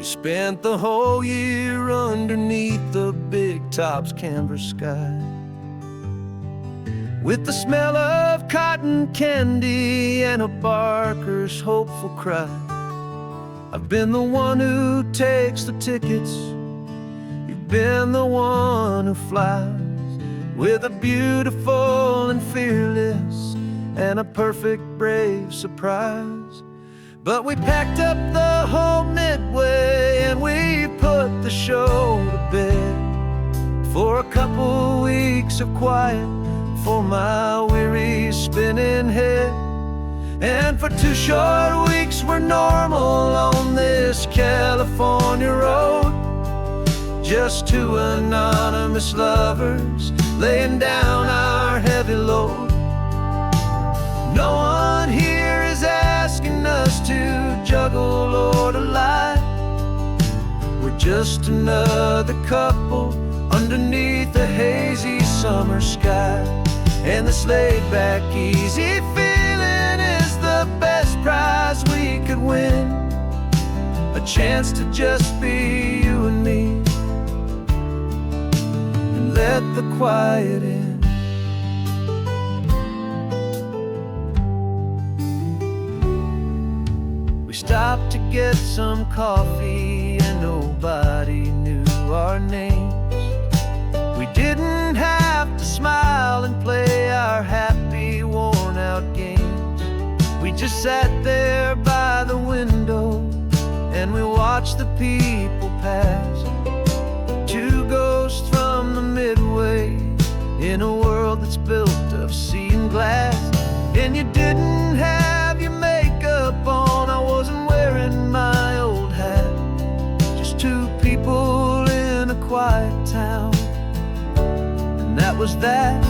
We spent the whole year underneath the big top's canvas sky, with the smell of cotton candy and a barker's hopeful cry. I've been the one who takes the tickets, you've been the one who flies, with a beautiful and fearless and a perfect brave surprise. But we packed up the whole Midway and we put the show to bed, for a couple weeks of quiet for my weary spinning head. And for 2 short weeks we're normal on this California road, just 2 anonymous lovers laying down our heavy load. No one here is asking us to juggle or to lie. We're just another couple underneath a hazy summer sky. And this laid-back, easy feeling is the best prize we could win, a chance to just be you and me, and let the quiet in. We stopped to get some coffee and nobody knew our names. We didn't have to smile and play our happy, worn-out games. We just sat there by the window and we watched the people pass, 2 ghosts from the Midway in a world that's built of sea and glass. And you didn't have your makeup on, I wasn't wearing my old hat, just 2 people in a quiet town, and that was that.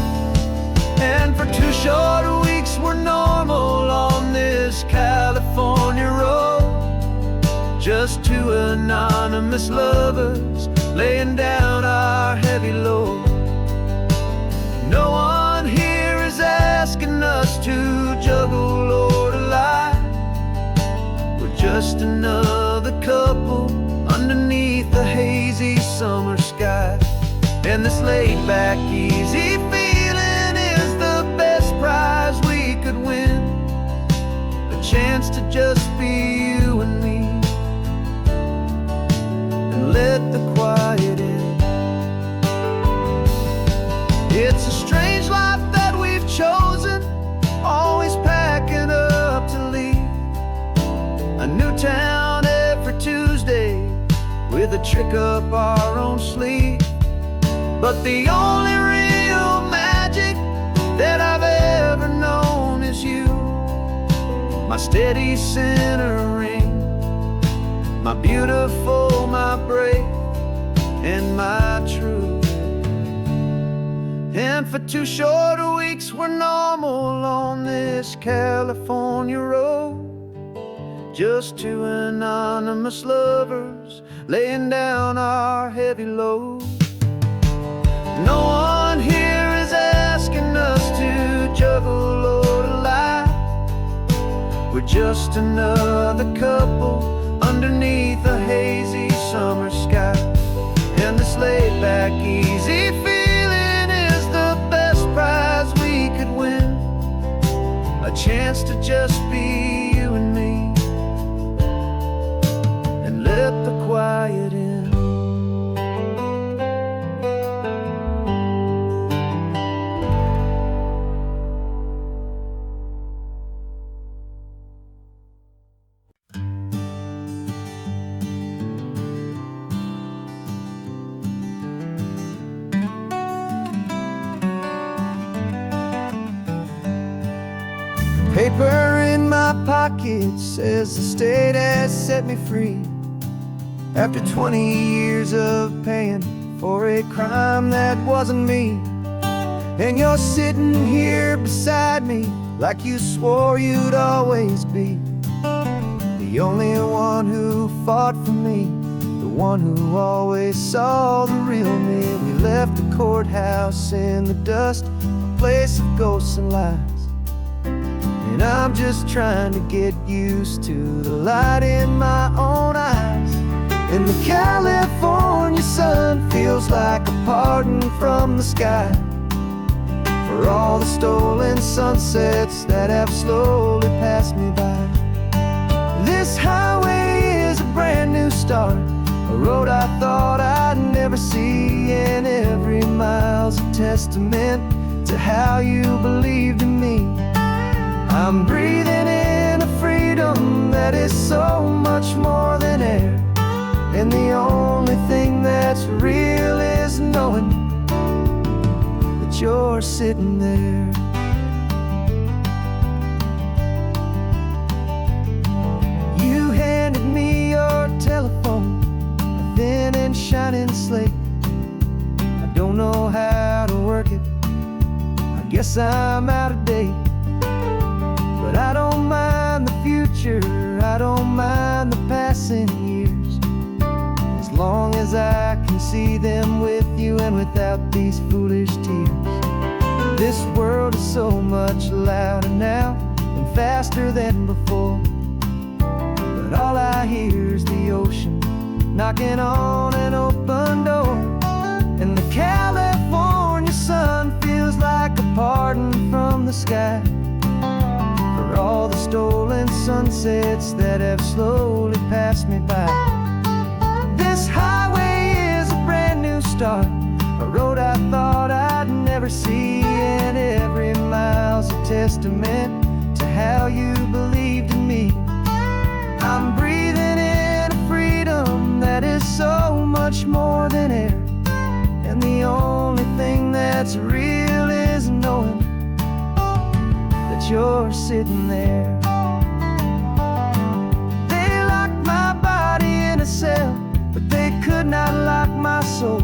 And for 2 short weeks we're normal on this California road, just 2 anonymous lovers laying down our heavy load. No one here is asking us to juggle or to lie. We're just another couple underneath the hazy summer sky. And this laid-back, easy feeling is the best prize we could win, a chance to just be you and me, and let the quiet in. It's a strange life that we've chosen, always packing up to leave a new town every Tuesday with a trick up our own sleeve. But the only real magic that I've ever known is you, my steady centering, my beautiful, my brave, and my true. And for 2 short weeks we're normal on this California road, just 2 anonymous lovers laying down our heavy load. No one here is asking us to juggle or to lie. We're just another couple underneath a hazy summer sky. And this laid-back, easy feeling is the best prize we could win, a chance to just be you and me, and let the quiet in. Paper in my pocket says the state has set me free, after 20 years of paying for a crime that wasn't me. And you're sitting here beside me like you swore you'd always be, the only one who fought for me, the one who always saw the real me. We left the courthouse in the dust, a place of ghosts and lies. And I'm just trying to get used to the light in my own eyes. And the California sun feels like a pardon from the sky for all the stolen sunsets that have slowly passed me by. This highway is a brand new start, a road I thought I'd never see, and every mile's a testament to how you believed in me. I'm breathing in a freedom that is so much more than air, and the only thing that's real is knowing that you're sitting there. You handed me your telephone, a thin and shining slate. I don't know how to work it, I guess I'm out of date. But I don't mind the future, I don't mind the passing years, as long as I can see them with you and without these foolish tears. This world is so much louder now and faster than before, but all I hear is the ocean knocking on an open door. And the California sun feels like a pardon from the sky for all the stolen sunsets that have slowly passed me by. This highway is a brand new start, a road I thought I'd never see, and every mile's a testament to how you believed in me. I'm breathing in a freedom that is so much more than air, and the only thing that's real is knowing that you're sitting there. They locked my body in a cell, but they could not lock my soul,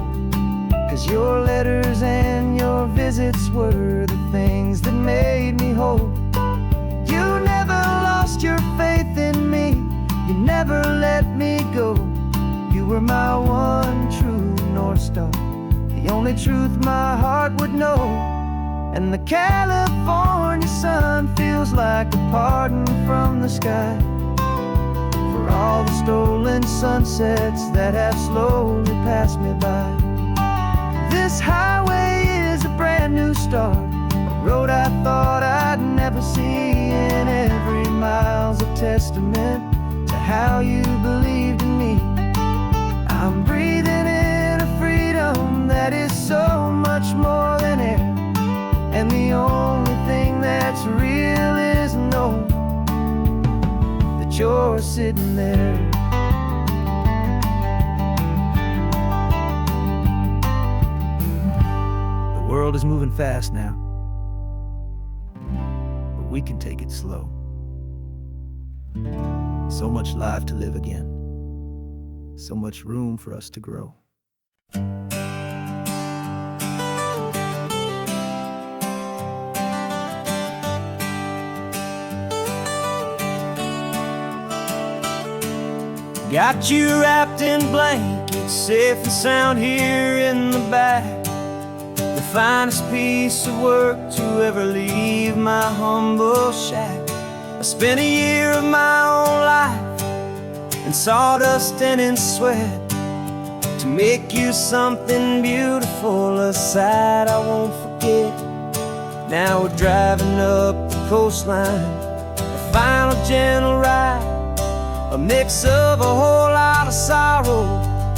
'cause your letters and your visits were the things that made me whole. You never lost your faith in me, you never let me go. You were my one true North Star, the only truth my heart would know. And the California sun feels like a pardon from the sky for all the stolen sunsets that have slowly passed me by. This highway is a brand new start, a road I thought I'd never see, and every mile's a testament to how you believed in me. I'm breathing in a freedom that is so much more than air, and the only thing that's real is knowing that you're sitting there. The world is moving fast now, but we can take it slow. So much life to live again, so much room for us to grow. Got you wrapped in blankets, safe and sound here in the back. The finest piece of work to ever leave my humble shack. I spent a year of my own life in sawdust and in sweat to make you something beautiful, a sight I won't forget. Now we're driving up the coastline, a final gentle ride, a mix of a whole lot of sorrow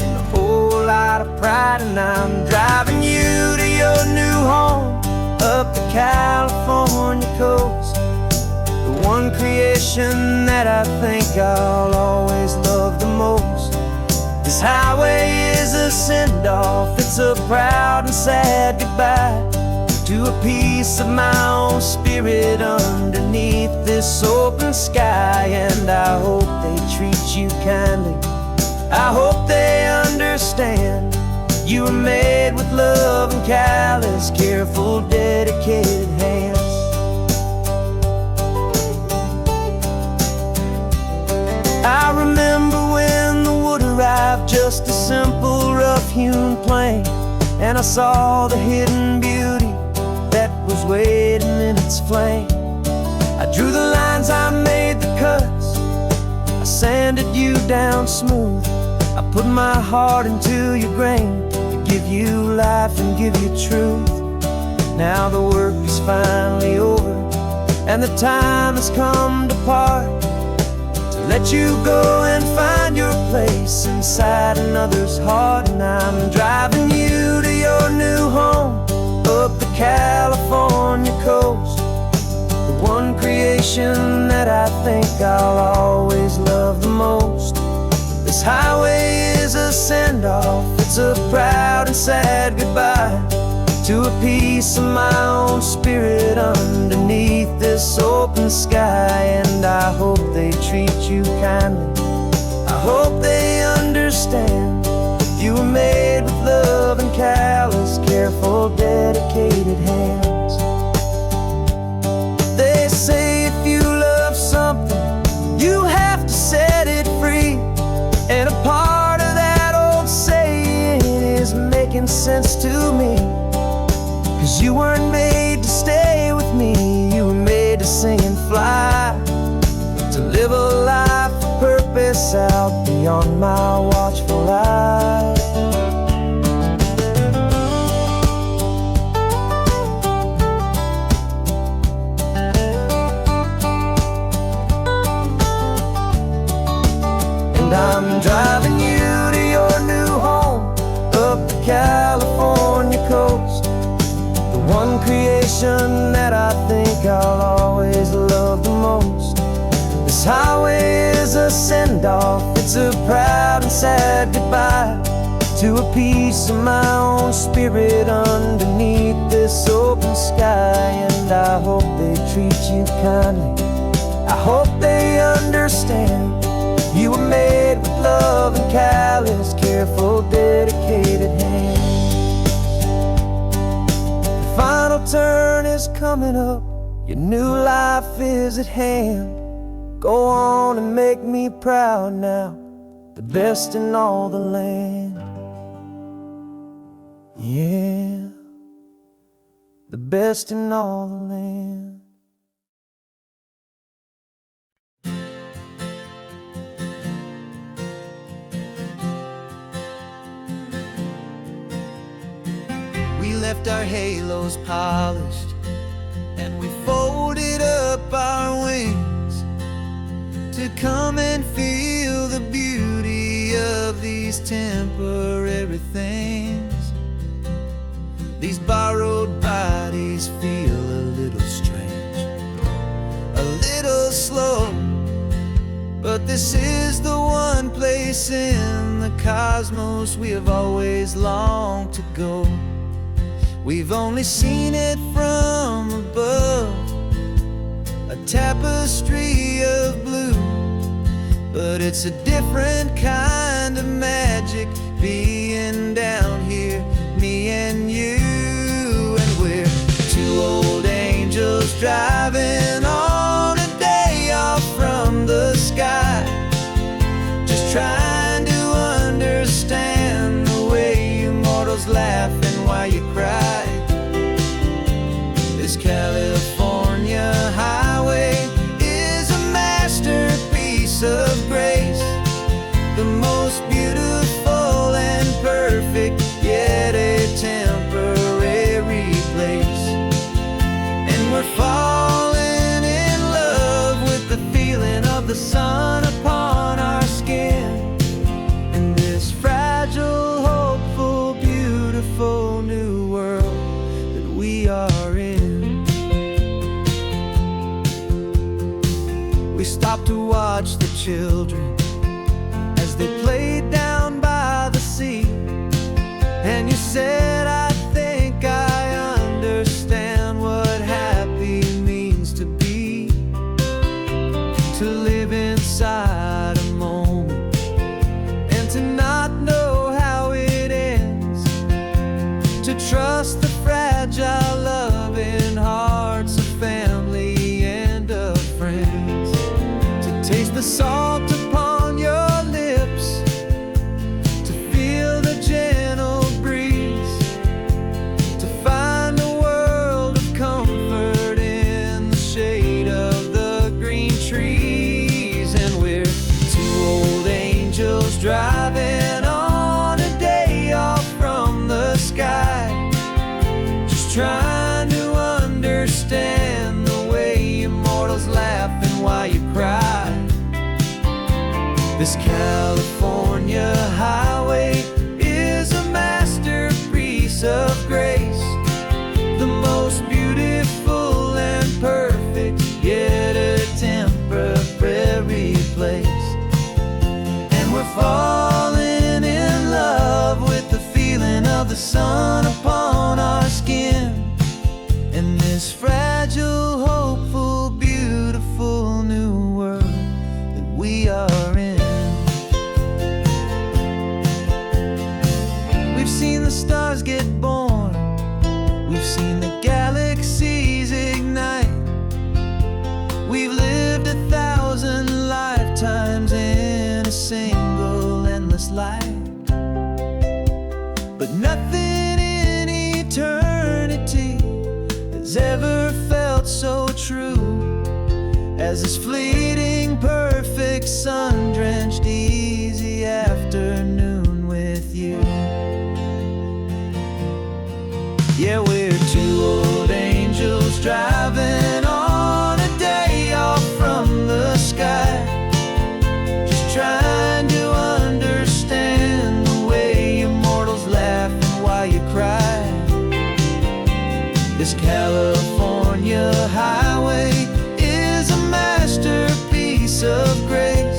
and a whole lot of pride. And I'm driving you to your new home up the California coast, the one creation that I think I'll always love the most. This highway is a send-off, it's a proud and sad goodbye to a piece of my own spirit underneath this open sky. And I hope they treat you kindly, I hope they understand you were made with love and callous, careful, dedicated hands. I remember when the wood arrived, just a simple rough-hewn plank, and I saw the hidden beauty that was waiting in its flame. I drew the lines, I made the cuts, I sanded you down smooth, I put my heart into your grain to give you life and give you truth. Now the work is finally over, and the time has come to part, to let you go and find your place inside another's heart. And I'm driving you to your new home, up the California coast, the one creation that I think I'll always love the most. This highway is a send-off, it's a proud and sad goodbye to a piece of my own spirit underneath this open sky. And I hope they treat you kindly, I hope they understand you were made with love and callous, careful, dedicated hands. They say if you love something, you have to set it free. And a part of that old saying is making sense to me. 'Cause you weren't made to stay with me, you were made to sing and fly, to live a life of purpose out beyond my watchful eye. And I'm driving you to your new home, up the California coast, one creation that I think I'll always love the most. This highway is a send-off, it's a proud and sad goodbye to a piece of my own spirit underneath this open sky. And I hope they treat you kindly, I hope they understand you were made with love and callous, careful, dedicated hands. Final turn is coming up, your new life is at hand. Go on and make me proud now, the best in all the land. Yeah, the best in all the land. We left our halos polished, and we folded up our wings to come and feel the beauty of these temporary things. These borrowed bodies feel a little strange, a little slow, but this is the one place in the cosmos we have always longed to go. We've only seen it from above, a tapestry of blue, but it's a different kind of magic being down here, me and you. And we're two old angels driving on a day off from the sky, just trying to understand the way you mortals laugh and why you cry. This California highway is a masterpiece of grace, the most beautiful and perfect, yet a temporary place. And we're falling in love with the feeling of the sun upon our skin, in this fragile, hopeful, beautiful new world that we are in. We stopped to watch the children as they played down by the sea, and you said, I think I understand what happy means to be, to live inside a moment and to not know how it ends, to trust the fragile loving hearts of family and of friends, to taste the salt upon your lips, to feel the gentle breeze, to find a world of comfort in the shade of the green trees. And we're two old angels driving This California highway is a masterpiece of grace, the most beautiful and perfect, yet a temporary place. And we're falling in love with the feeling of the sun upon our skin, and this fragile, hopeful, beautiful new world that we are in. We've seen the stars get born, we've seen the galaxies ignite, we've lived 1,000 lifetimes in a single endless life. But nothing in eternity has ever felt so true as this fleeting, perfect, sun-drenched, easy afternoon with you. Yeah, we're two old angels driving on a day off from the sky, just trying to understand the way immortals laugh and why you cry. This California highway is a masterpiece of grace,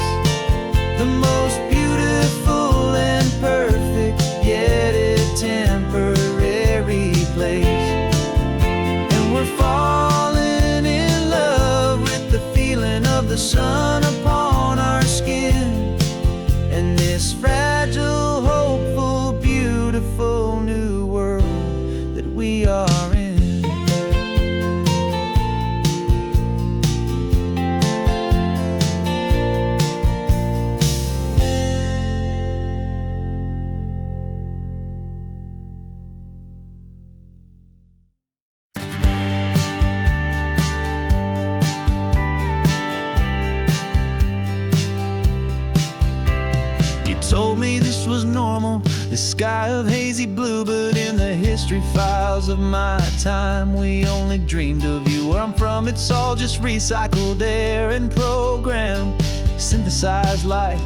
the most beautiful and perfect, yet a temporary place. And we're falling in love with the feeling of the sun upon our skin, and this fragile, hopeful, beautiful new world that we are in. Told me this was normal, this sky of hazy blue, but in the history files of my time, we only dreamed of you. Where I'm from, it's all just recycled air and programmed, synthesized light.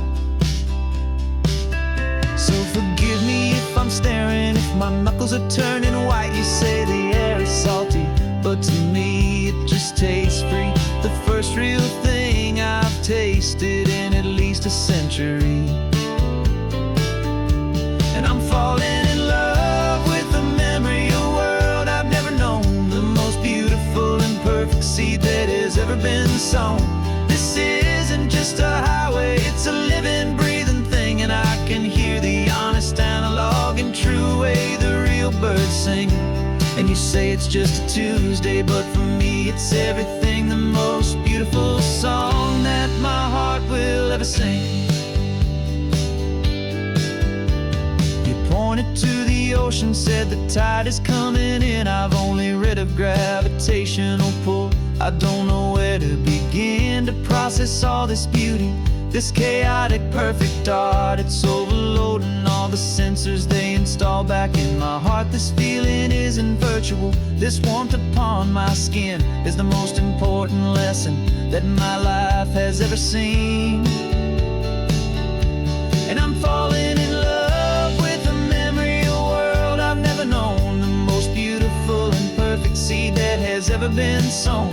So forgive me if I'm staring, if my knuckles are turning white. You say the air is salty, but to me it just tastes free. The first real thing I've tasted in at least a century. And I'm falling in love with the memory of a world I've never known, the most beautiful and perfect seed that has ever been sown. This isn't just a highway, it's a living, breathing thing, and I can hear the honest, analog, and true way the real birds sing. And you say it's just a Tuesday, but for me it's everything, the most beautiful song that my heart will ever sing. Pointed to the ocean, said the tide is coming in. I've only read of gravitational pull, I don't know where to begin to process all this beauty, this chaotic, perfect art. It's overloading all the sensors they install back in my heart. This feeling isn't virtual, this warmth upon my skin is the most important lesson that my life has ever seen. And I'm falling in love with a memory of a world I've never known, the most beautiful and perfect seed that has ever been sown.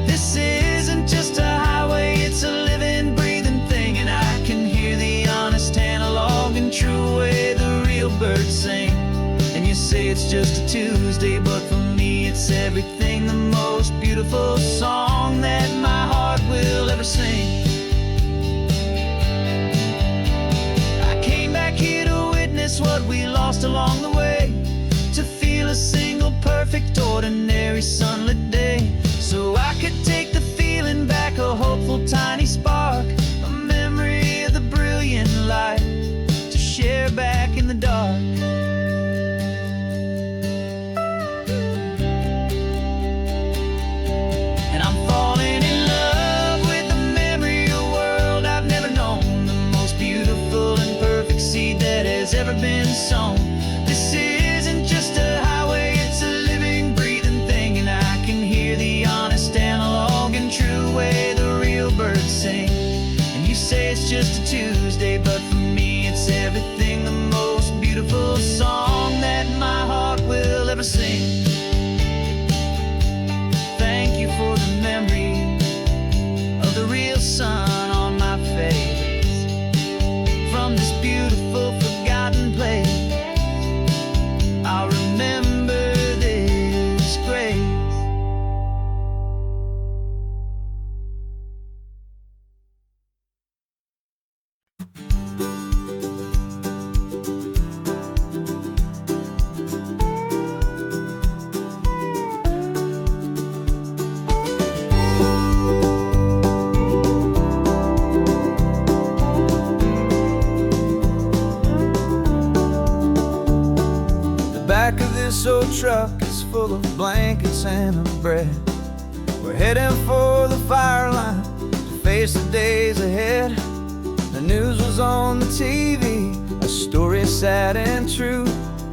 This isn't just a highway, it's a living, breathing thing, and I can hear the honest, analog, and true way the real birds sing. And you say it's just a Tuesday, but for me it's everything, the most beautiful song that my heart will ever sing. What we lost along the way, to feel a single, perfect, ordinary, sunlit day, so I could take the feeling back, a hopeful, tiny spark, a memory of the brilliant light, to share back in the dark. And I'm falling in love with the memory of a world I've never known, the most beautiful and perfect seed that has ever been sown. This isn't just a highway, it's a living, breathing thing, and I can hear the honest, analog, and true way the real birds sing. And you say it's just a Tuesday, the sun on my face from this beautiful forgotten place. I'll remember this grace. Back of this old truck is full of blankets and a bread. We're heading for the fire line to face the days ahead. The news was on the TV, a story sad and true.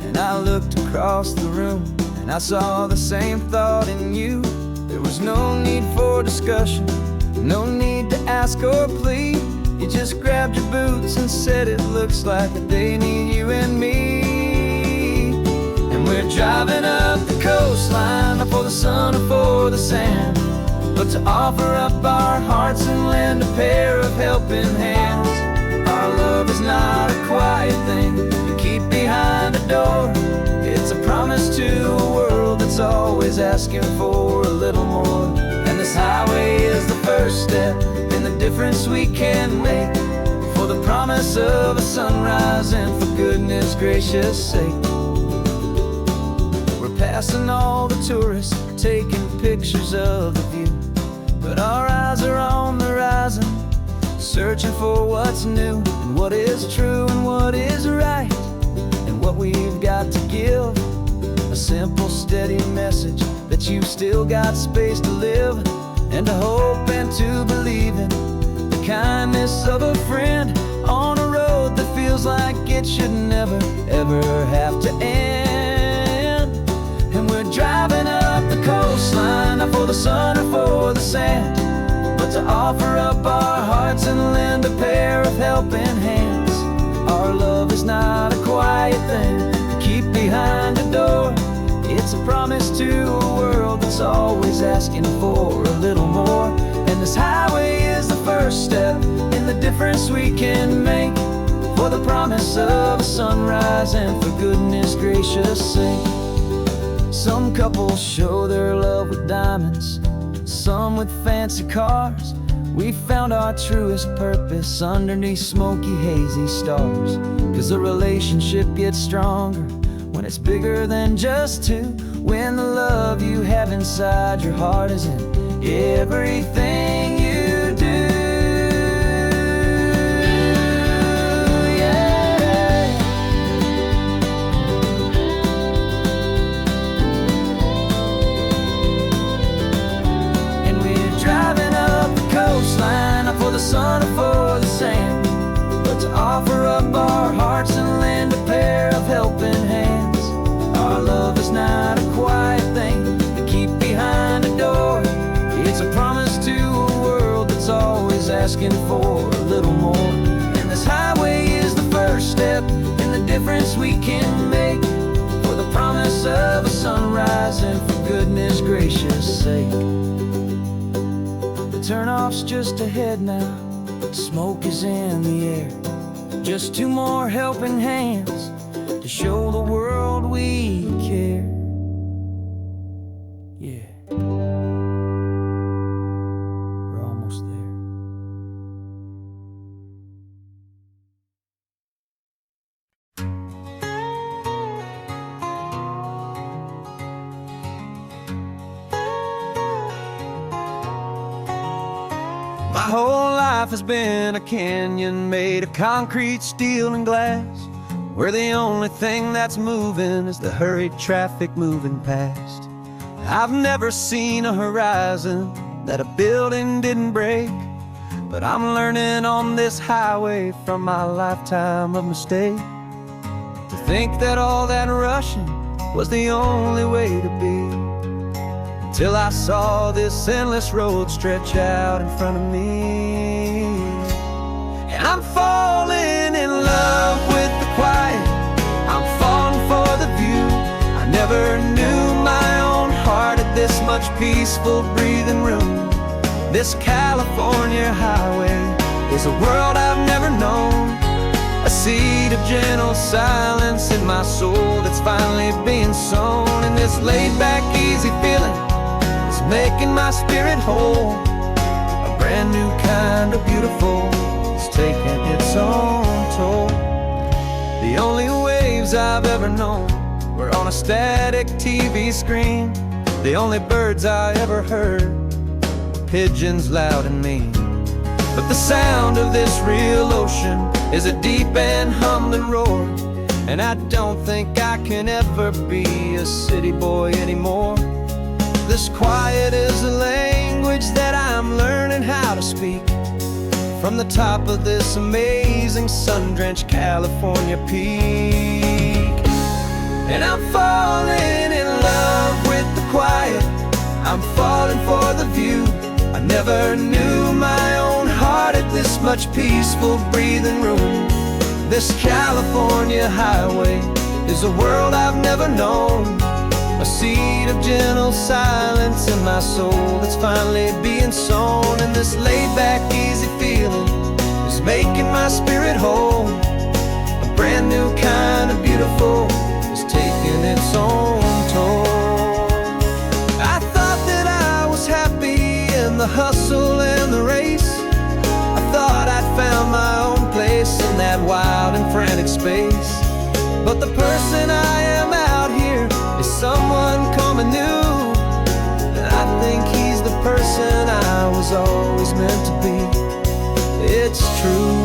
And I looked across the room and I saw the same thought in you. There was no need for discussion, no need to ask or plead. You just grabbed your boots and said it looks like a day need you and me. We're driving up the coastline, not for the sun or for the sand, but to offer up our hearts and lend a pair of helping hands. Our love is not a quiet thing you keep behind a door. It's a promise to a world that's always asking for a little more. And this highway is the first step in the difference we can make, for the promise of a sunrise and for goodness gracious sake. Passing all the tourists, taking pictures of the view, but our eyes are on the horizon, searching for what's new, and what is true and what is right, and what we've got to give. A simple, steady message that you've still got space to live, and to hope and to believe in the kindness of a friend on a road that feels like it should never, ever have to end. And we're driving up the coastline, not for the sun or for the sand, but to offer up our hearts and lend a pair of helping hands. Our love is not a quiet thing to keep behind a door. It's a promise to a world that's always asking for a little more. And this highway is the first step in the difference we can make, for the promise of a sunrise and for goodness gracious sake. Some couples show their love with diamonds, some with fancy cars. We found our truest purpose underneath smoky, hazy stars. 'Cause a relationship gets stronger when it's bigger than just two, when the love you have inside your heart is in everything you do. Not for the sun or for the sand, but to offer up our hearts and lend a pair of helping hands. Our love is not a quiet thing to keep behind a door. It's a promise to a world that's always asking for a little more. And this highway is the first step in the difference we can make, for the promise of a sunrise and for goodness gracious sake. Turnoff's just ahead now, smoke is in the air. Just two more helping hands to show the world we care. Yeah, we're almost there. My whole life has been a canyon made of concrete, steel, and glass, where the only thing that's moving is the hurried traffic moving past. I've never seen a horizon that a building didn't break, but I'm learning on this highway from my lifetime of mistake, to think that all that rushing was the only way to be. Till I saw this endless road stretch out in front of me. And I'm falling in love with the quiet, I'm falling for the view. I never knew my own heart had this much peaceful breathing room. This California highway is a world I've never known, a seed of gentle silence in my soul that's finally being sown. And this laid-back, easy feeling is making my spirit whole. A brand new kind of beautiful is taking its own toll. The only waves I've ever known were on a static TV screen. The only birds I ever heard were pigeons loud and mean. But the sound of this real ocean is a deep and humbling roar, and I don't think I can ever be a city boy anymore. This quiet is a language that I'm learning how to speak from the top of this amazing sun-drenched California peak. And I'm falling in love with the quiet, I'm falling for the view. I never knew my own heart had this much peaceful breathing room. This California highway is a world I've never known, a seed of gentle silence in my soul that's finally being sown. And this laid-back, easy feeling is making my spirit whole. A brand new kind of beautiful is taking its own toll. I thought that I was happy in the hustle and the race. I thought I'd found my own place in that wild and frantic space. But the person I am out here is someone coming new, and I think he's the person I was always meant to be. It's true,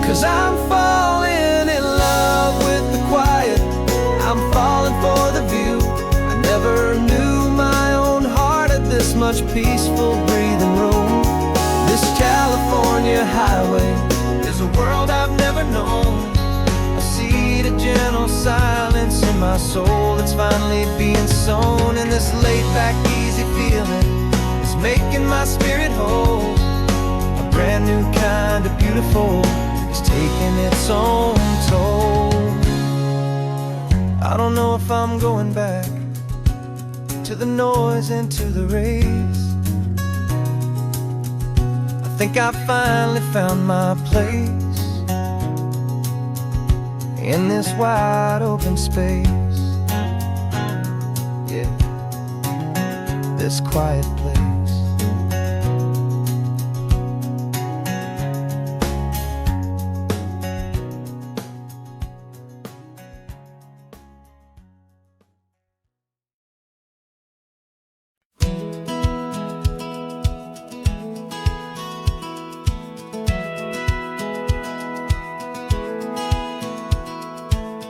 'cause I'm falling in love with the quiet, I'm falling for the view. I never knew my own heart had this much peaceful breathing room. This California highway is a world I've never known, a seed of gentle silence in my soul that's finally being sown. And this laid-back, easy feeling is making my spirit whole. A brand new kind of beautiful is taking its own toll. I don't know if I'm going back to the noise and to the race. I think I finally found my place in this wide open space. Yeah, this quiet place.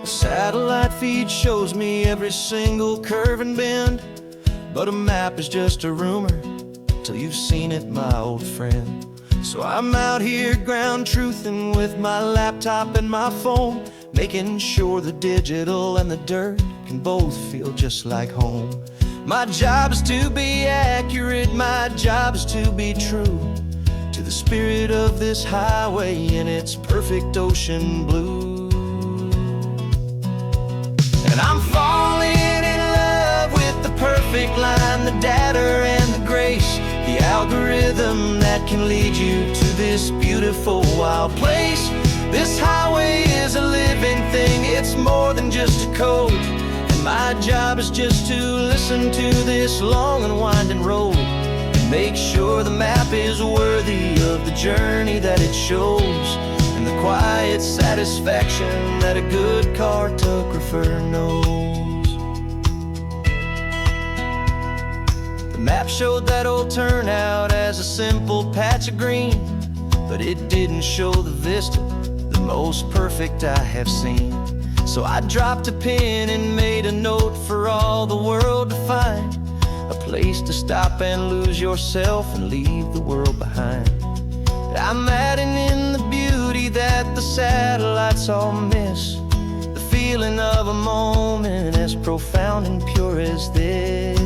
Satellite feed shows me every single curve and bend, but a map is just a rumor till you've seen it, my old friend. So I'm out here ground truthing with my laptop and my phone, making sure the digital and the dirt can both feel just like home. My job is to be accurate, my job is to be true to the spirit of this highway in its perfect ocean blue. I'm falling in love with the perfect line, the data and the grace, the algorithm that can lead you to this beautiful wild place. This highway is a living thing, it's more than just a code, and my job is just to listen to this long and winding road and make sure the map is worthy of the journey that it shows, and the quiet satisfaction that a good cartographer knows. The map showed that old turnout as a simple patch of green, but it didn't show the vista, the most perfect I have seen. So I dropped a pin and made a note for all the world to find, a place to stop and lose yourself and leave the world behind. I'm adding in the beauty that the satellites all miss, the feeling of a moment as profound and pure as this.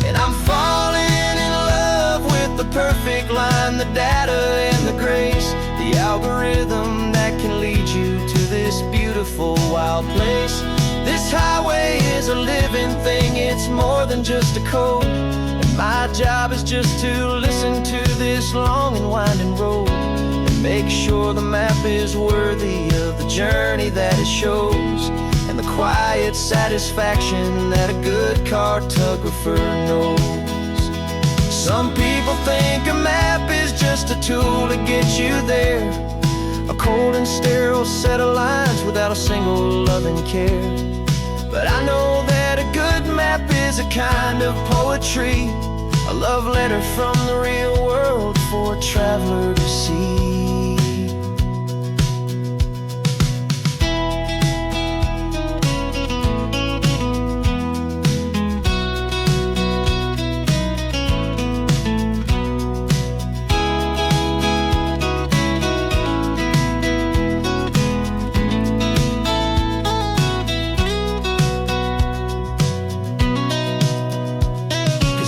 And I'm falling in love with the perfect line, the data and the grace, the algorithm that can lead you to this beautiful wild place. This This highway is a living thing, it's more than just a code. And my job is just to listen to this long and winding road and make sure the map is worthy of the journey that it shows, and the quiet satisfaction that a good cartographer knows. Some people think a map is just a tool to get you there, a cold and sterile set of lines without a single loving care. But I know that a good map is a kind of poetry, a love letter from the real world for a traveler to see.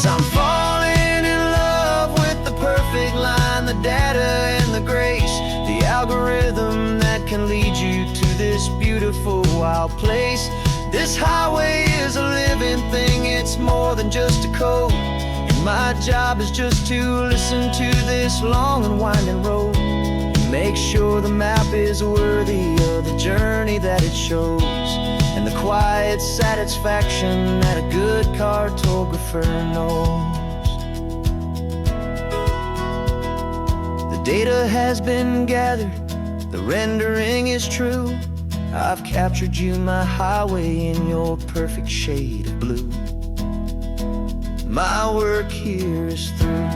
I'm falling in love with the perfect line, the data and the grace, the algorithm that can lead you to this beautiful wild place. This highway is a living thing, it's more than just a code. And my job is just to listen to this long and winding road and make sure the map is worthy of the journey that it shows, and the quiet satisfaction that a good cartographer knows. The data has been gathered, the rendering is true. I've captured you, my highway, in your perfect shade of blue. My work here is through.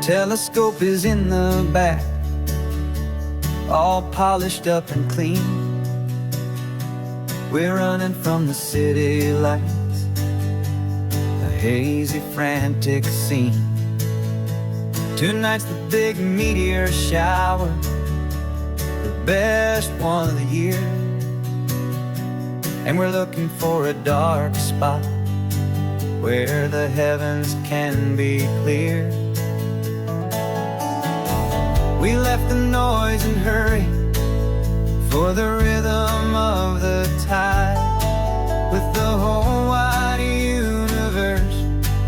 Telescope is in the back, all polished up and clean. We're running from the city lights, a hazy, frantic scene. Tonight's the big meteor shower, the best one of the year. And we're looking for a dark spot where the heavens can be clear. We left the noise and hurry for the rhythm of the tide, with the whole wide universe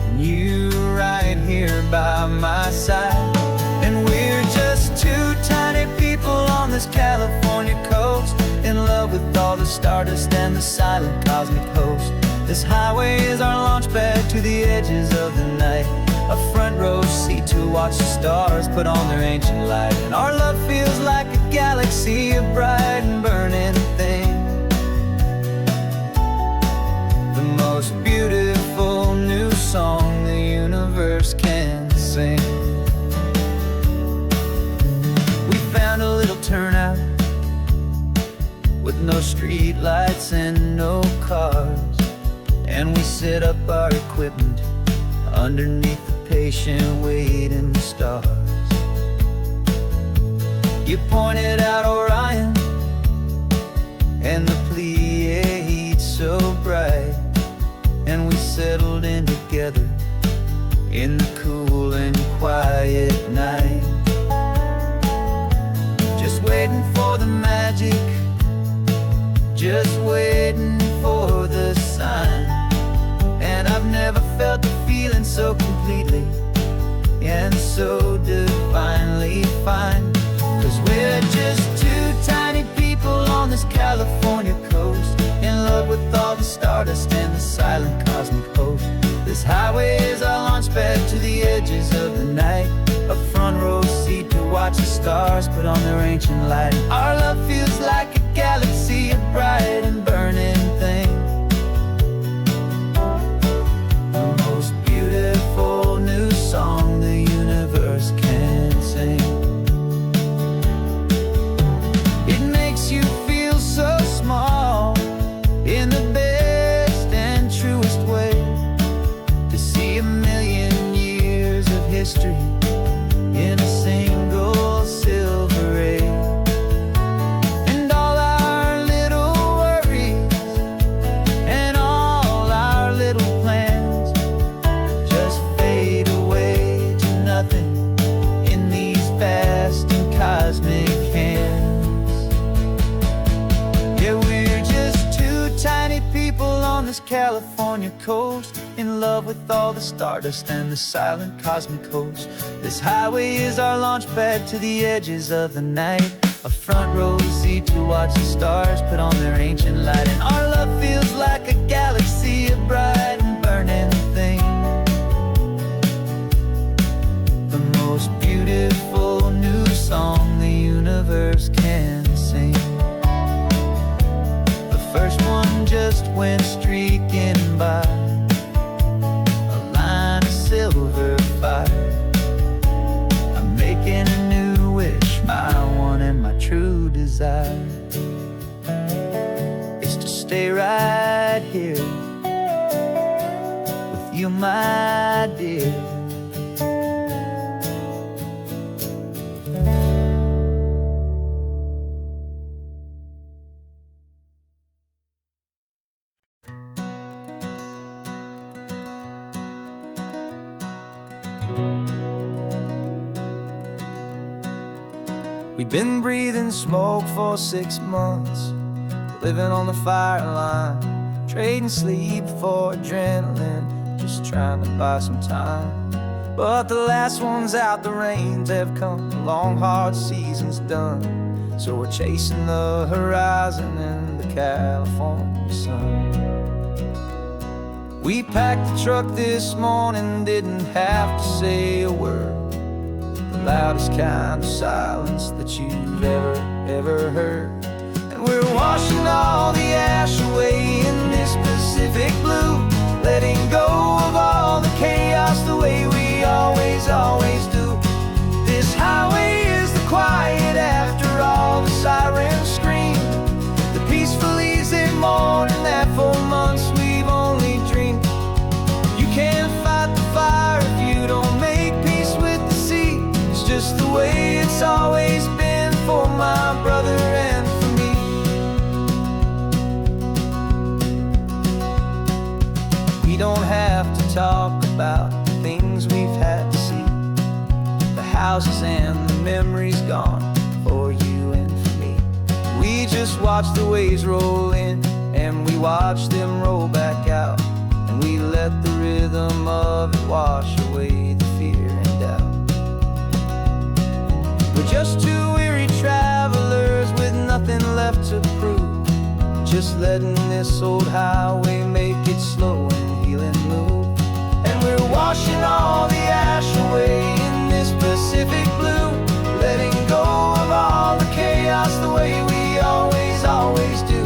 and you right here by my side. And we're just two tiny people on this California coast, in love with all the stardust and the silent cosmic host. This highway is our launch pad to the edges of the night, a front row seat to watch the stars put on their ancient light. And our love feels like a galaxy, a bright and burning thing, the most beautiful new song the universe can sing. We found a little turnout with no street lights and no cars, and we set up our equipment underneath the patient waiting stars. You pointed out Orion and the Pleiades so bright, and we settled in together in the cool and quiet night, just waiting for the magic, just waiting for the sign. And I've never felt the feeling so completely and so divinely fine, 'cause we're just two tiny people on this California coast, in love with all the stardust and the silent cosmic host. This highway is our launch pad to the edges of the night, a front row seat to watch the stars put on their ancient light. Our love feels like a galaxy, a bright and burning thing, the most beautiful new song the universe can sing. It makes you feel so small in coast, in love with all the stardust and the silent cosmic host. This highway is our launch pad to the edges of the night, a front row seat to watch the stars put on their ancient light. And our love feels like a galaxy of bright and burning things, the most beautiful new song the universe can sing. The first one just went streaking by, a line of silver fire. I'm making a new wish, my one and my true desire is to stay right here with you, my dear. We've been breathing smoke for 6 months, living on the fire line, trading sleep for adrenaline, just trying to buy some time. But the last one's out, the rains have come, the long hard season's done, so we're chasing the horizon in the California sun. We packed the truck this morning, didn't have to say a word, the loudest kind of silence that you've ever heard. And we're washing all the ash away in this Pacific blue, letting go of all the chaos the way we always do. This highway is the quiet after all the sirens scream, the peaceful easy morning that for months we've only dreamed. You can't fight the fire if you don't make peace with the sea. It's just the way it's always been for my brother and for me. We don't have to talk about the things we've had to see, the houses and the memories gone for you and for me. We just watch the waves roll in and we watch them roll back out, and we let the rhythm of it wash away the fear and doubt. We're just two weary travelers with nothing left to prove, just letting this old highway make it slow and healing move. And we're washing all the ash away in this Pacific blue, letting go of all the chaos the way we always do.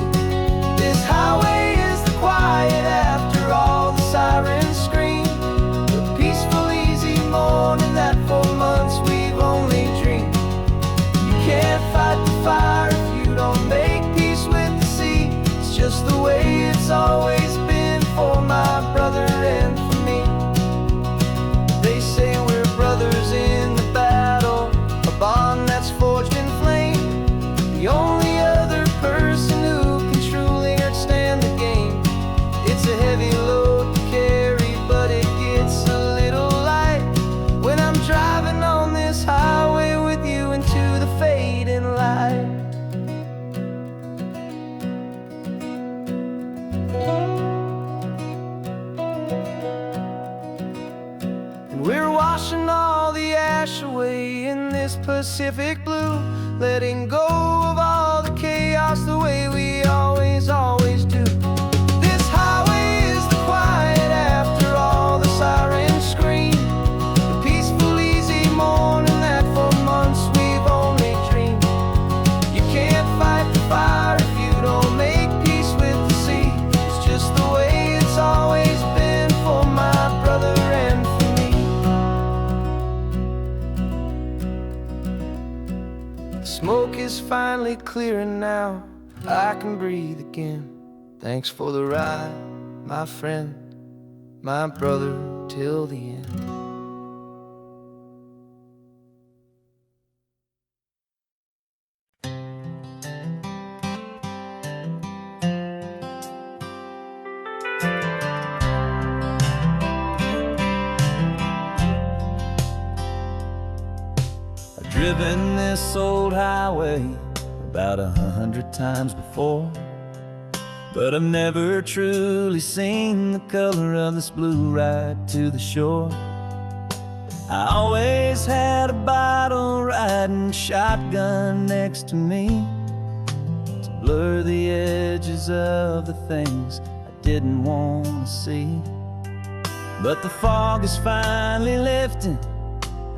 This highway is the quiet after all the sirens scream, the peaceful easy morning that for months we've only dreamed. You can't fight the fire if you don't make peace with the sea. It's just the way it's always been for my brother and for me. They say we're brothers in the battle, a bond that's forged in flame, the only other person who can truly understand the game. It's a heavy load to carry, but it gets a little light when I'm driving on this highway with you into the fading light. And we're washing all the ash away in this Pacific blue, letting go of all the chaos the way we always do. This highway is the quiet after all the sirens scream, the peaceful easy morning that for months we've only dreamed. You can't fight the fire if you don't make peace with the sea. It's just the way it's always been for my brother and for me. The smoke is finally clearing now, I can breathe again. Thanks for the ride, my friend, my brother, till the end. I've driven this old highway about 100 times before. but I've never truly seen the color of this blue right to the shore. I always had a bottle riding shotgun next to me to blur the edges of the things I didn't want to see. But the fog is finally lifting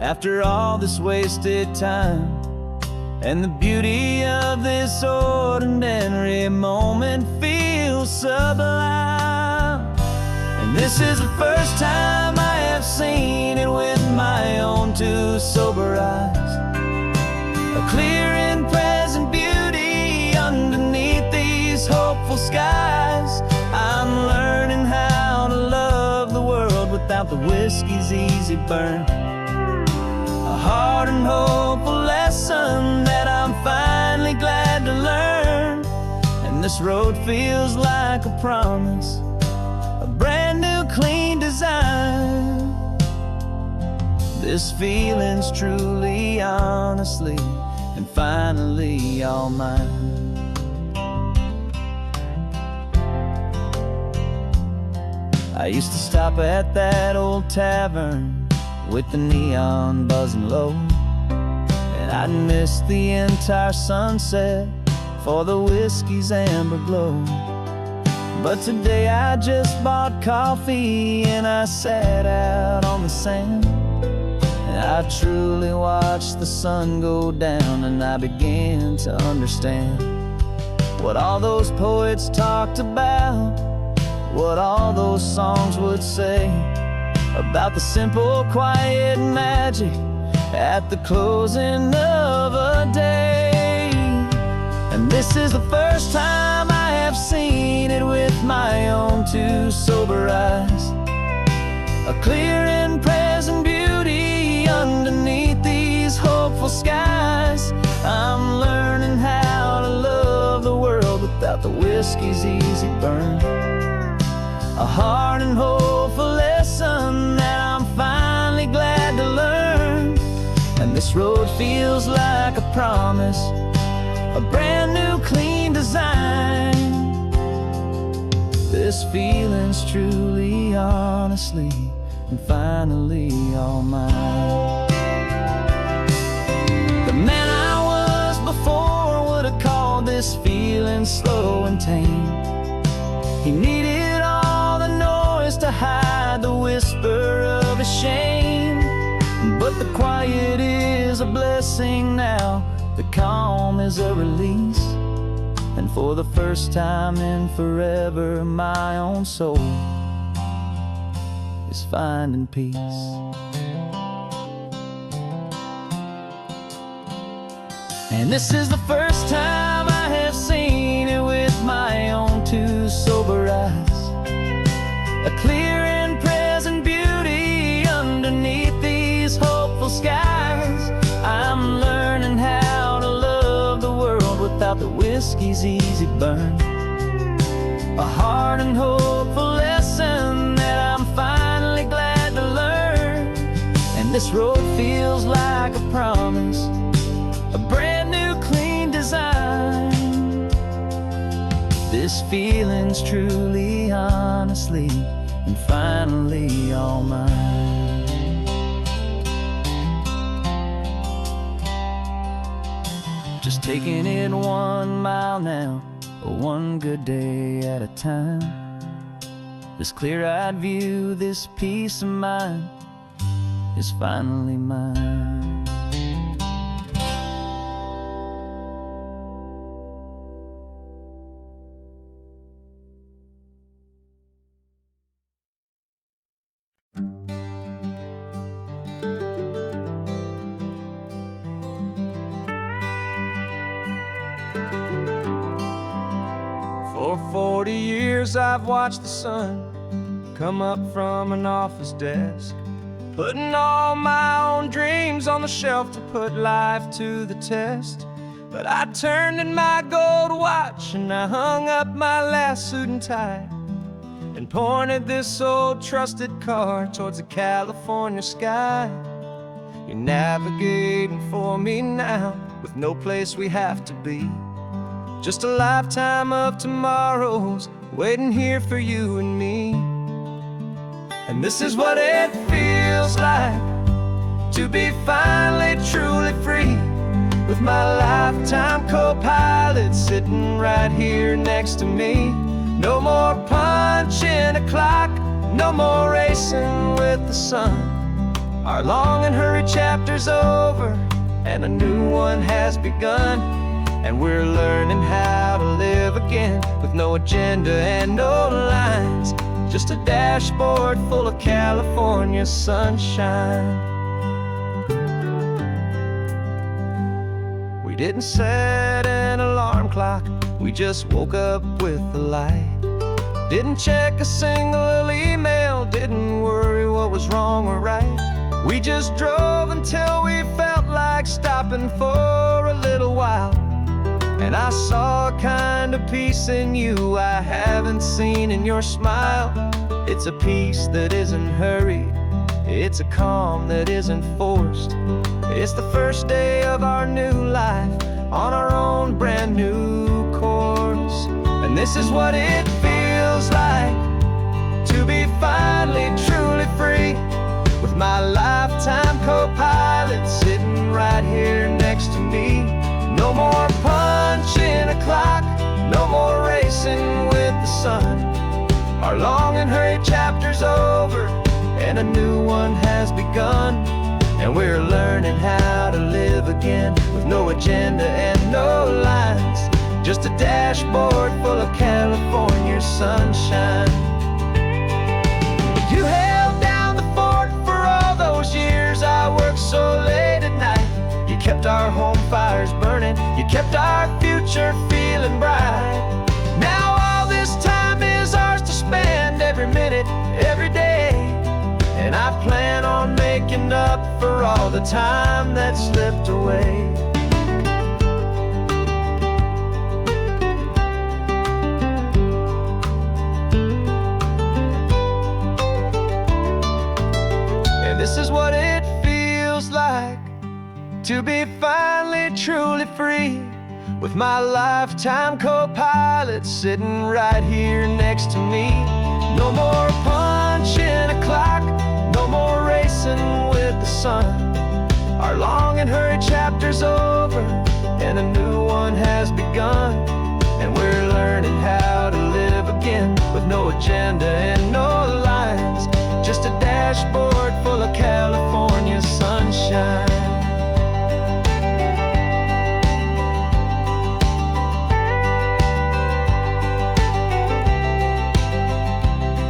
after all this wasted time, and the beauty of this ordinary moment feels sublime. And this is the first time I have seen it with my own two sober eyes, a clear and present beauty underneath these hopeful skies. I'm learning how to love the world without the whiskey's easy burn, a hard and hopeful lesson that I'm finally glad to learn. And this road feels like a promise, a brand new clean design. This feeling's truly, honestly, and finally all mine. I used to stop at that old tavern with the neon buzzing low, and I'd miss the entire sunset for the whiskey's amber glow. But today I just bought coffee and I sat out on the sand, and I truly watched the sun go down, and I began to understand what all those poets talked about, what all those songs would say about the simple, quiet magic at the closing of a day. And this is the first time I have seen it with my own two sober eyes, a clear and present beauty underneath these hopeful skies. I'm learning how to love the world without the whiskey's easy burn, a hard and hopeful lesson that I'm finally glad to learn. And this road feels like a promise, a brand new clean design. This feeling's truly, honestly, and finally all mine. The man I was before would have called this feeling slow and tame. He needed all the noise to hide the whisper of a shame. But the quiet is a blessing now, the calm is a release, and for the first time in forever my own soul is finding peace. And this is the first time I have seen it with my own two sober eyes, a clear and present beauty underneath these hopeful skies. I'm learning how to love the world without the whiskey's easy burn, a hard and hopeful lesson that I'm finally glad to learn. And this road feels like a promise, a brand new clean design. This feeling's truly, honestly, and finally all mine. Just taking it 1 mile now, one good day at a time. This clear-eyed view, this peace of mind is finally mine. For 40 years I've watched the sun come up from an office desk, putting all my own dreams on the shelf to put life to the test. But I turned in my gold watch and I hung up my last suit and tie, and pointed this old trusted car towards the California sky. You're navigating for me now with no place we have to be, Just a lifetime of tomorrows waiting here for you and me. And this is what it feels like to be finally truly free, with my lifetime co-pilot sitting right here next to me. No more punching a clock, no more racing with the sun. Our long and hurried chapter's over, and a new one has begun. And we're learning how to live again, with no agenda and no lines, just a dashboard full of California sunshine. We didn't set an alarm clock, we just woke up with the light. Didn't check a single email, didn't worry what was wrong or right. We just drove until we felt like stopping for a little while. And I saw a kind of peace in you I haven't seen in your smile. It's a peace that isn't hurried, it's a calm that isn't forced. It's the first day of our new life, on our own brand new course. And this is what it feels like to be finally truly free, with my lifetime co-pilot sitting right here next to me. No more punching a clock, no more racing with the sun. Our long and hurried chapter's over, and a new one has begun. And we're learning how to live again, with no agenda and no lines, just a dashboard full of California sunshine. You held down the fort for all those years I worked so late at night. You kept our home fires burning, you kept our future feeling bright. Now all this time is ours to spend, every minute, every day. And I plan on making up for all the time that slipped away. And this is what it feels like to be finally truly free, with my lifetime co-pilot sitting right here next to me. No more punching a clock, no more racing with the sun. Our long and hurried chapter's over, and a new one has begun. And we're learning how to live again, with no agenda and no lines, just a dashboard full of California sunshine.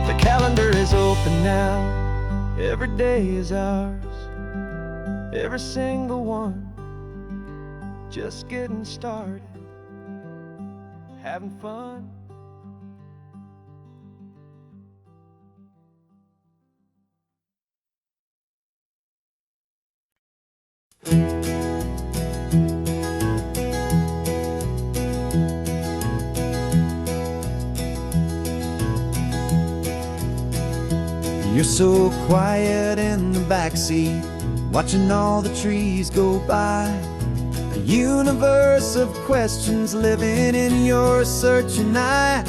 The calendar is open now, every day is ours, every single one, just getting started, having fun. You're so quiet in the backseat, watching all the trees go by. A universe of questions living in your searching eye.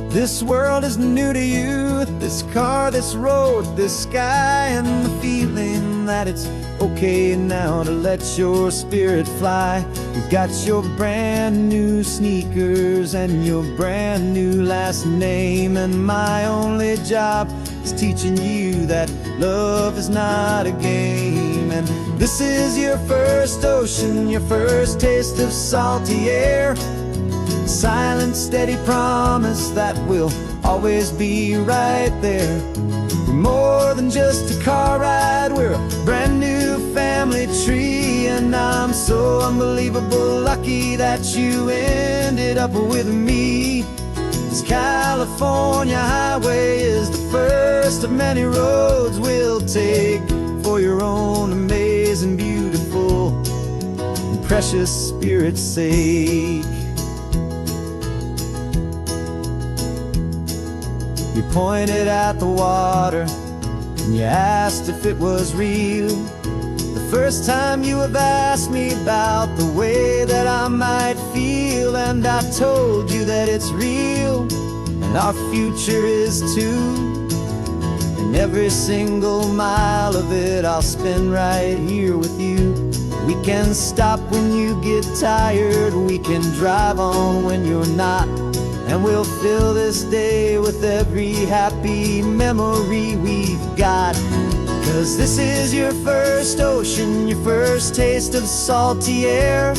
This world is new to you, this car, this road, this sky, and the feeling that it's okay now to let your spirit fly. You've got your brand new sneakers and your brand new last name, and my only job is teaching you that love is not a game. And this is your first ocean, your first taste of salty air, silent, steady promise that we'll always be right there. We're more than just a car ride, we're a brand new family tree. And I'm so unbelievable lucky that you ended up with me. This California highway is the first of many roads we'll take for your own amazing, beautiful, and precious spirit's sake. You pointed at the water and you asked if it was real. The First time you have asked me about the way that I might feel, and I told you that it's real, and our future is too. And every single mile of it I'll spend right here with you. We can stop when you get tired, we can drive on when you're not, and we'll fill this day with every happy memory we've got. 'Cause this is your first ocean, your first taste of salty air,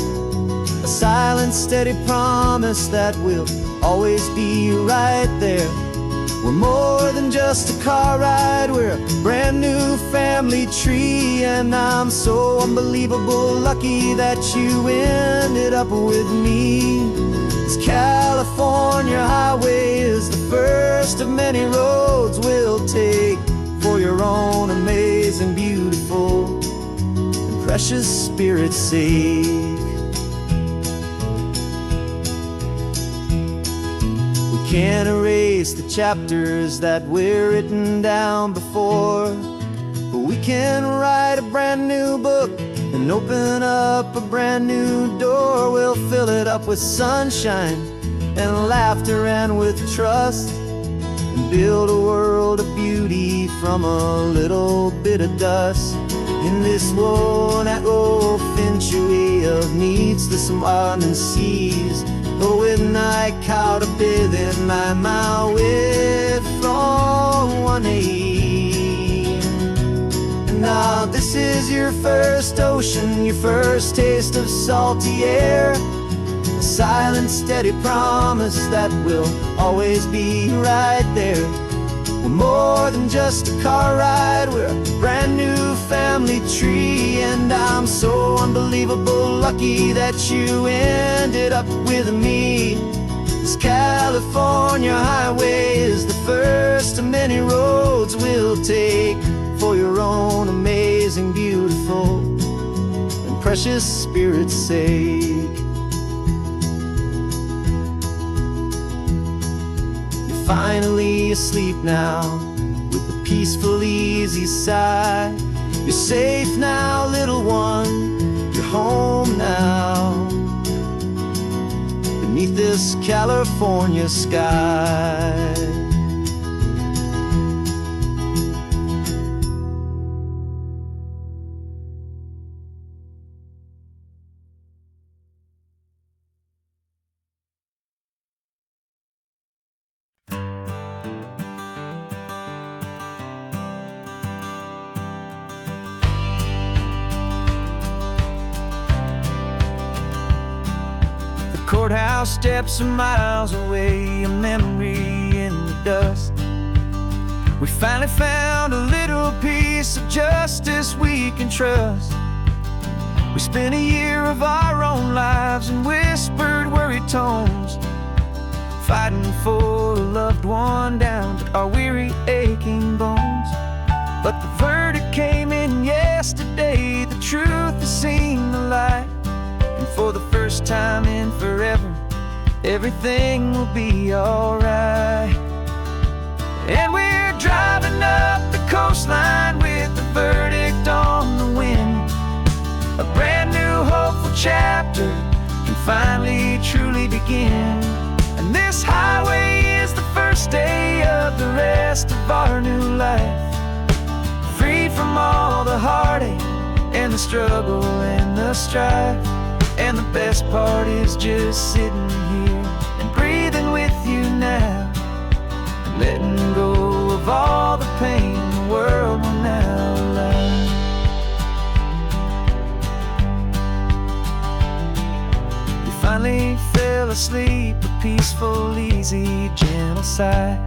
a silent, steady promise that we'll always be right there. We're more than just a car ride, we're a brand new family tree, and I'm so unbelievable lucky that you ended up with me. This California highway is the first of many roads we'll take for your own amazing, beautiful, and precious Spirit's sake. We can't erase the chapters that we're written down before, but we can write a brand new book and open up a brand new door. We'll fill it up with sunshine and laughter and with trust, and build a world of beauty from a little bit of dust. In this world that finchuí of needs to some and seas, but with night caught a bit in my way from one aim. And now this is your first ocean, your first taste of salty air, a silent, steady promise that we'll always be right there. We're more than just a car ride, we're a brand new family tree, and I'm so unbelievable lucky that you ended up with me. This California highway is the first of many roads we'll take for your own amazing, beautiful, and precious Spirit's sake. Finally asleep now, with a peaceful, easy sigh. You're safe now, little one, you're home now, beneath this California sky. Courthouse steps are miles away, a memory in the dust. We finally found a little piece of justice we can trust. We spent a year of our own lives in whispered, worried tones, fighting for a loved one down to our weary, aching bones. But the verdict came in yesterday, the truth has seen the light. And for the first time in forever, everything will be alright. And we're driving up the coastline with the verdict on the wind. A brand new hopeful chapter can finally truly begin. And this highway is the first day of the rest of our new life, freed from all the heartache and the struggle and the strife. And the best part is just sitting here and breathing with you now, and letting go of all the pain the world will now allow. We finally fell asleep, a peaceful, easy, gentle sigh.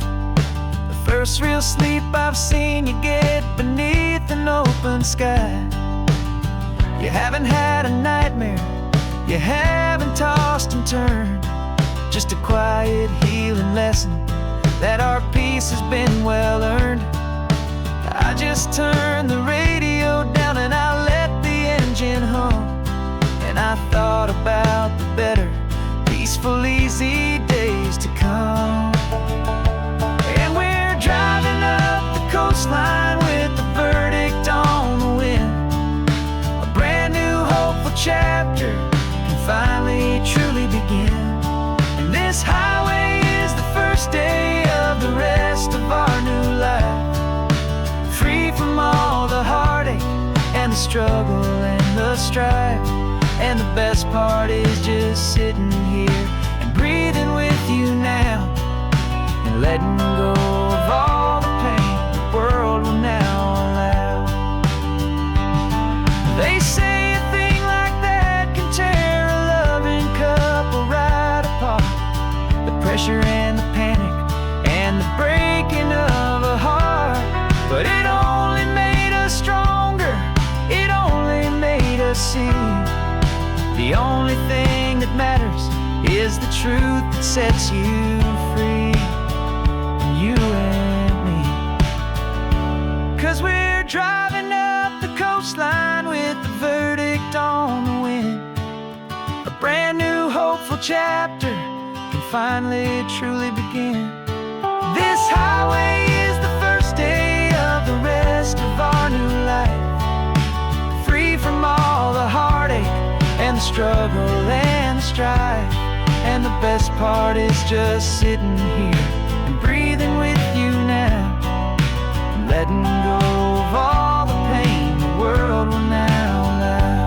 The first real sleep I've seen you get beneath an open sky. You haven't had a nightmare, you haven't tossed and turned, just a quiet healing lesson that our peace has been well earned. I just turned the radio down and I let the engine hum, and I thought about the better, peaceful, easy days to come. And we're driving up the coastline with the verdict on the wind. and the struggle and the strife. And the best part is just sitting here and breathing with you now, and letting go of all the pain the world will now allow. They say a thing like that can tear a loving couple right apart. The pressure and the panic and the breaking of a heart. But it only made us stronger, it only made us see the only thing that matters is the truth that sets you free, you and me. 'Cause we're driving up the coastline with the verdict on the wind. A brand new hopeful chapter can finally truly begin. This highway is the first day of the rest of our new life, free from all the heartache and the struggle and the strife. And the best part is just sitting here and breathing with you now, and letting go of all the pain the world will now allow.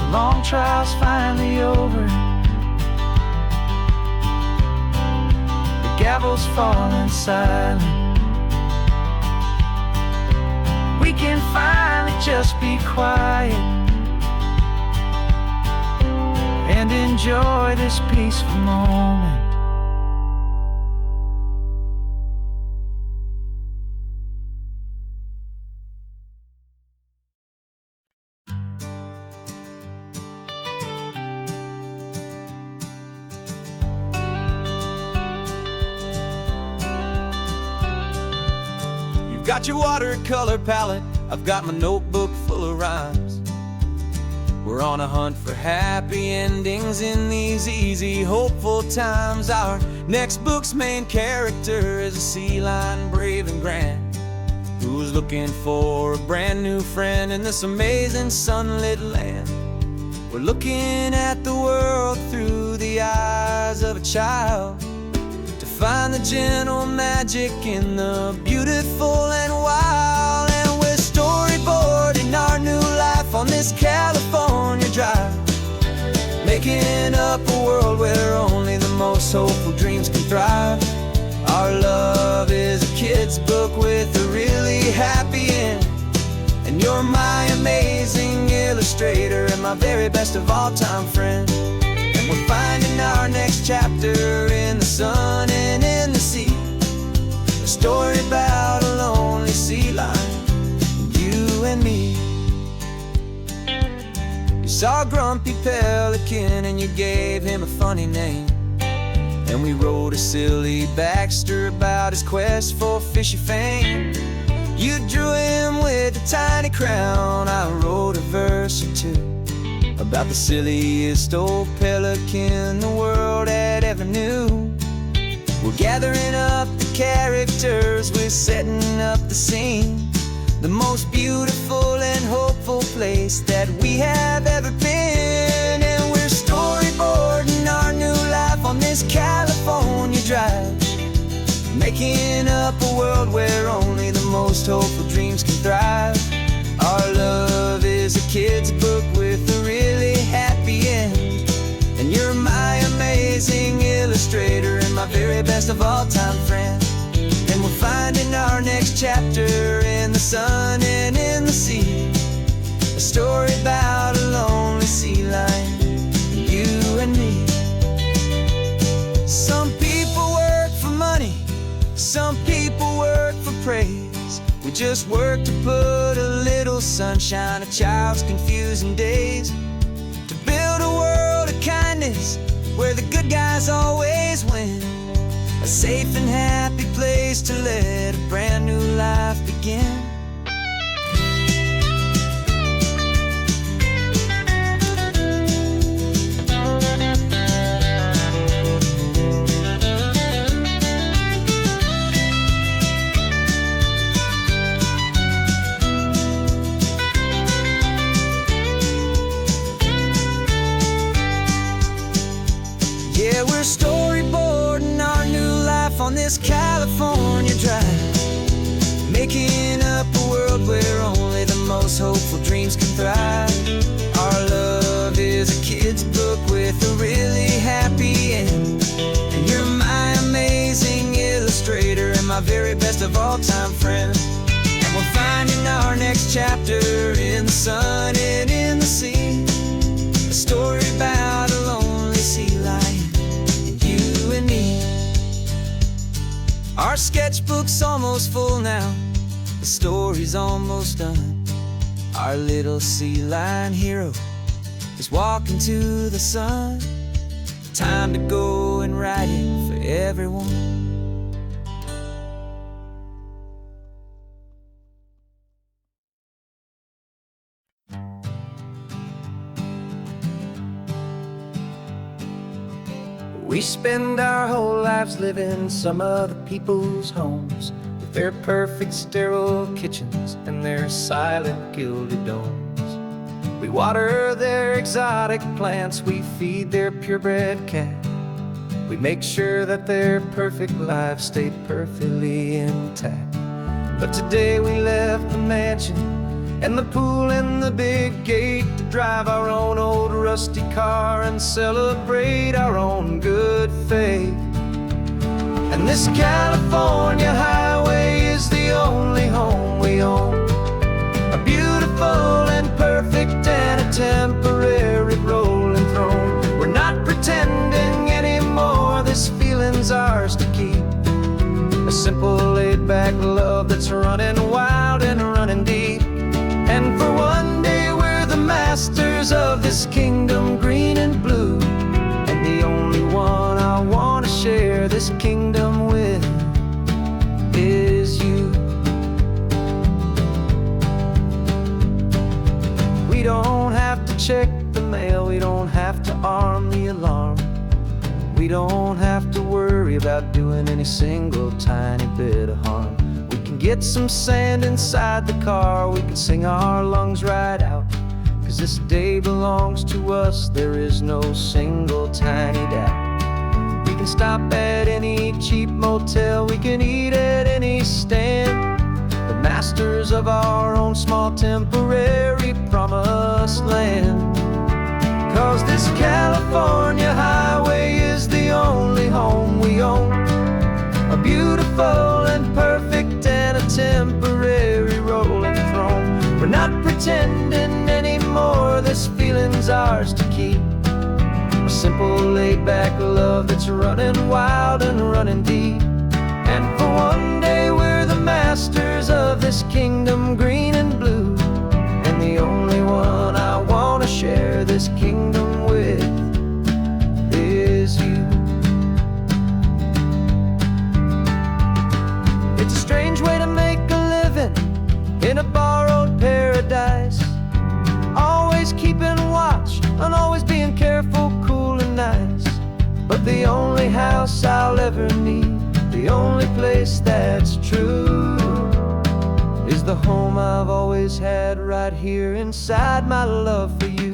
The long trial's finally over, the gavel's falling silent. We can finally just be quiet and enjoy this peaceful moment. You've got your watercolor palette, I've got my notebook full of rhymes. We're on a hunt for happy endings in these easy, hopeful times. Our next book's main character is a sea lion, brave and grand, who's looking for a brand new friend in this amazing sunlit land. We're looking at the world through the eyes of a child, to find the gentle magic in the beautiful and wild. And we're storyboarding our new life on this California drive, making up a world where only the most hopeful dreams can thrive. Our love is a kid's book with a really happy end, and you're my amazing illustrator and my very best of all time friend. And we're finding our next chapter in the sun and in the sea, a story about a lonely sea lion, you and me. You saw a grumpy pelican and you gave him a funny name, and we wrote a silly Baxter about his quest for fishy fame. You drew him with a tiny crown, I wrote a verse or two about the silliest old pelican the world had ever knew. We're gathering up the characters, we're setting up the scene, the most beautiful and hopeful place that we have ever been. And we're storyboarding our new life on this California drive, making up a world where only the most hopeful dreams can thrive. Our love is a kid's book with a really happy end, and you're my amazing illustrator and my very best of all time friend. And we're finding our next chapter in the sun and in the sea, a story about a lonely sea lion, you and me. Some people work for money, some people work for praise. We just work to put a little sunshine in a child's confusing days, to build a world of kindness where the good guys always win, a safe and happy place to let a brand new life begin. Yeah, we're storyboarding our new life on this California drive, making hopeful dreams can thrive. Our love is a kid's book with a really happy end. And you're my amazing illustrator and my very best of all-time friend. And we're finding our next chapter in the sun and in the sea. A story about a lonely sea lion and you and me. Our sketchbook's almost full now, the story's almost done. Our little sea lion hero is walking to the sun. Time to go and write it for everyone. We spend our whole lives living some other people's homes, with their perfect sterile kitchens and their silent gilded domes. We water their exotic plants, we feed their purebred cat. We make sure that their perfect lives stay perfectly intact. But today we left the mansion and the pool and the big gate to drive our own old rusty car and celebrate our own good faith. And this California highway is the only home we own, a beautiful and perfect and a temporary rolling throne. We're not pretending anymore, this feeling's ours to keep. A simple laid-back love that's running wild and running deep. And for one day we're the masters of this kingdom green and blue. And the only one I want to share this kingdom with is you. We don't have to check the mail, we don't have to arm the alarm. We don't have to worry about doing any single tiny bit of harm. We can get some sand inside the car, we can sing our lungs right out. 'Cause this day belongs to us, there is no single tiny doubt. We can stop at any cheap motel, we can eat at any stand. The masters of our own small temporary promised land. 'Cause this California highway is the only home we own, a beautiful and perfect and a temporary rolling throne. We're not pretending anymore, this feeling's ours to keep. A simple laid-back love that's running wild and running deep. And for one day we're the masters of this kingdom green and blue. And the only one I want to share this kingdom with is you. It's a strange way to make a living in a borrowed paradise, always keeping watch and always being careful, cool and nice. But the only house I'll ever need, the only place that's true, is the home I've always had right here inside my love for you.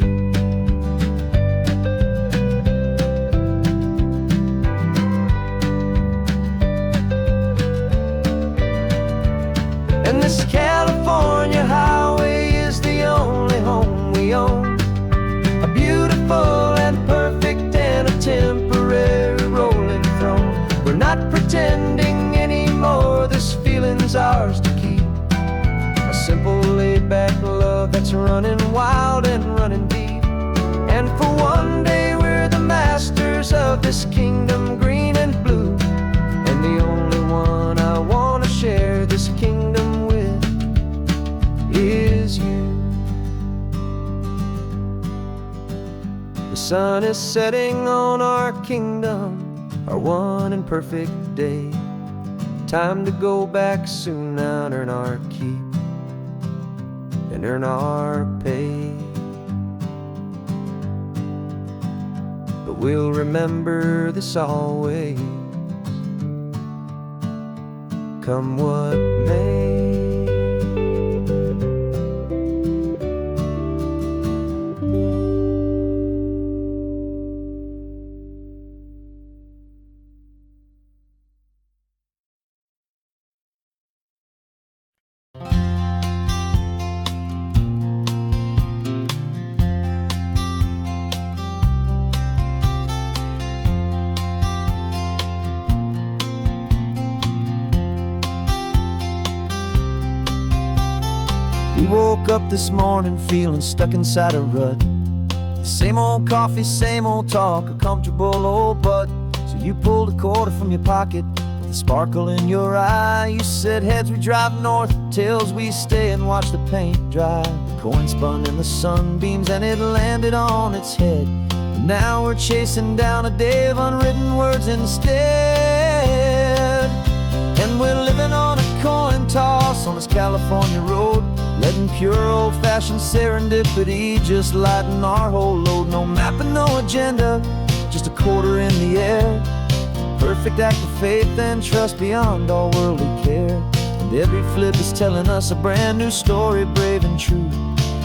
And this California highway is the only home we own, a beautiful and perfect and a temporary rolling throne. We're not pretending anymore, this feeling's ours to keep. A simple laid-back love that's running wild and running deep. And for one day we're the masters of this kingdom green and blue. And the only one I want to share this kingdom with is you. The sun is setting on our kingdom, our one and perfect day. Time to go back soon now and earn our keep and earn our pay. But we'll remember this always, come what may. We woke up this morning feeling stuck inside a rut. Same old coffee, same old talk, a comfortable old butt. So you pulled a quarter from your pocket with a sparkle in your eye. You said heads we drive north, tails we stay and watch the paint dry. The coin spun in the sunbeams and it landed on its head. And now we're chasing down a day of unwritten words instead. And we're living on a coin toss on this California road, letting pure old-fashioned serendipity just lighten our whole load. No map and no agenda, just a quarter in the air. Perfect act of faith and trust beyond all worldly care. And every flip is telling us a brand new story, brave and true.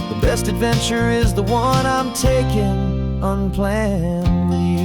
The best adventure is the one I'm taking unplanned with you.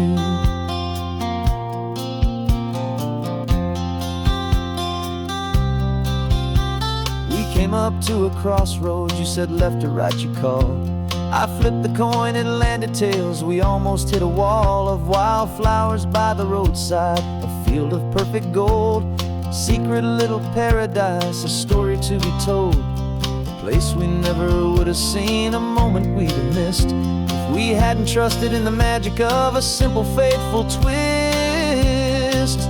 Came up to a crossroads, you said left or right you called. I flipped the coin, it landed tails. We almost hit a wall of wildflowers by the roadside, a field of perfect gold, secret little paradise, a story to be told, a place we never would have seen, a moment we'd have missed if we hadn't trusted in the magic of a simple faithful twist.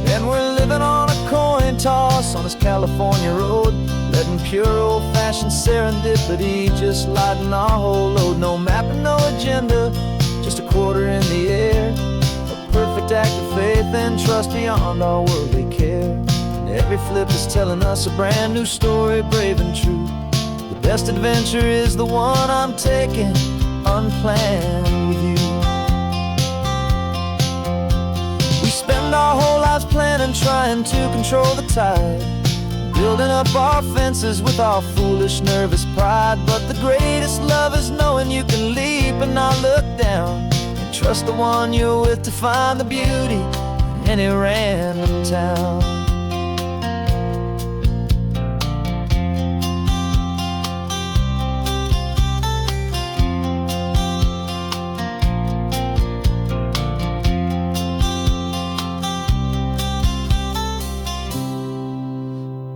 And we're living on a coin toss on this California road, letting pure old-fashioned serendipity just lighten our whole load. No map and no agenda, just a quarter in the air. A perfect act of faith and trust beyond our worldly care. And every flip is telling us a brand new story, brave and true. The best adventure is the one I'm taking unplanned with you. We spend our whole lives planning, trying to control the tide, building up our fences with our foolish, nervous pride. But the greatest love is knowing you can leap and not look down, and trust the one you're with to find the beauty in any random town.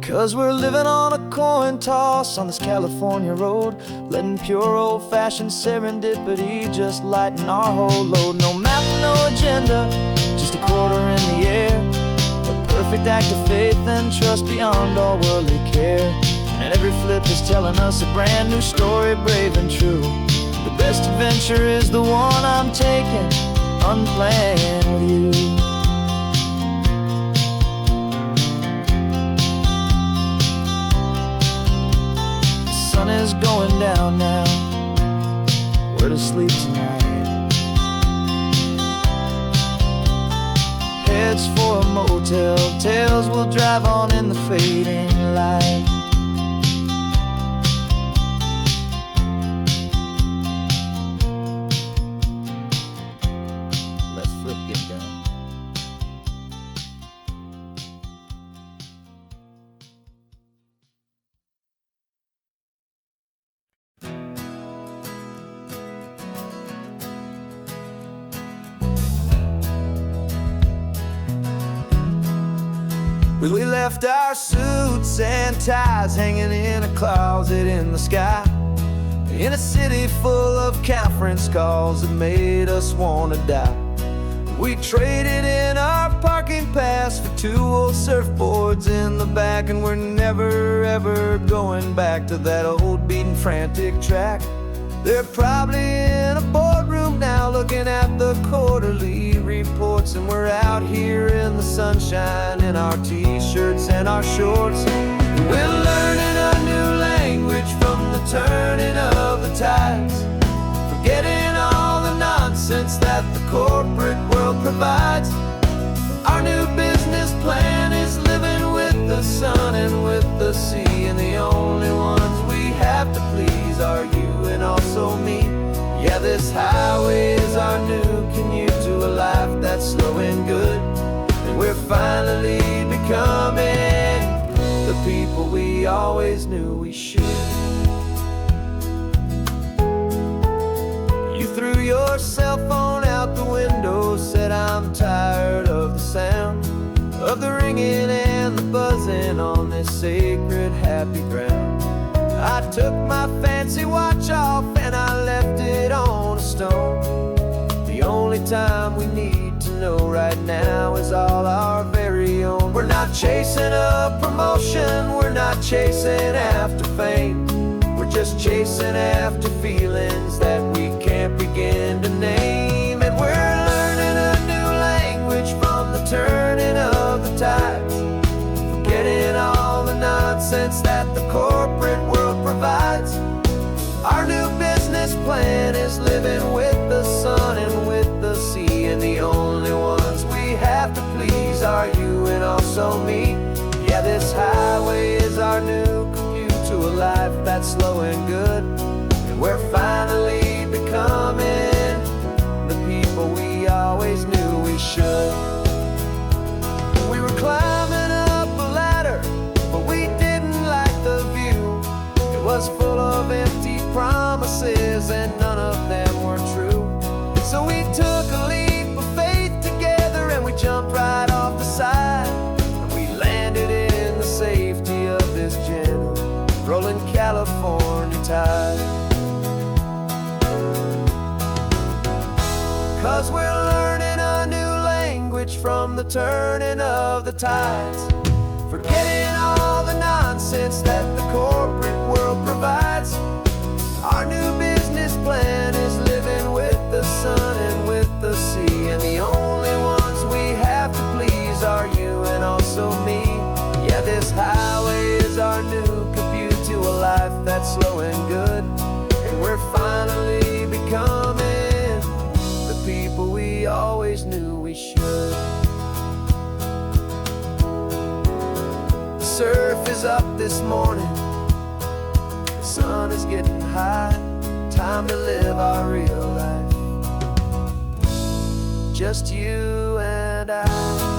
'Cause we're living on a coin toss on this California road, letting pure old-fashioned serendipity just lighten our whole load. No map, no agenda, just a quarter in the air. A perfect act of faith and trust beyond all worldly care. And every flip is telling us a brand new story, brave and true. The best adventure is the one I'm taking unplanned with you. The sun is going down now, we're to sleep tonight. Heads for a motel, tails will drive on in the fading light. Let's flip get down. We left our suits and ties hanging in a closet in the sky, in a city full of conference calls that made us want to die. We traded in our parking pass for 2 old surfboards in the back, and we're never ever going back to that old beaten frantic track. They're probably in a boardroom now looking at the quarterly reports, and we're out here in the sunshine in our t-shirts and our shorts. We're learning a new language from the turning of the tides, forgetting all the nonsense that the corporate world provides. Our new business plan is living with the sun and with the sea, and the only ones we have to please are you and also me. Yeah, this highway is our new commute to a life that's slow and good, and we're finally becoming the people we always knew we should. You threw your cell phone out the window, said I'm tired of the sound of the ringing and the buzzing on this sacred happy ground. I I took my fancy watch off and I left it on a stone. The only time we need to know right now is all our very own. We're not chasing a promotion, we're not chasing after fame. We're just chasing after feelings that we can't begin to name. And we're learning a new language from the turning of the tides, forgetting all the nonsense that the corporate world provides. Our new business plan is living with the sun and with the sea, and the only ones we have to please are you and also me. Yeah, this highway is our new commute to a life that's slow and good, and we're finally becoming the people we always knew we should. We were climbing up a ladder, but we didn't like the view. It was full of empty promises and none of them were true. So we took a leap of faith together and we jumped right off the side, and we landed in the safety of this gentle rolling California tide. 'Cause we're learning a new language from the turning of the tides, forgetting all the nonsense that the corporate world provides. Our new business plan is living with the sun and with the sea, and the only ones we have to please are you and also me. Yeah, this highway is our new commute to a life that's slow and good, and we're finally becoming the people we always knew we should. The surf is up this morning, the sun is getting high, time to live our real life, just you and I.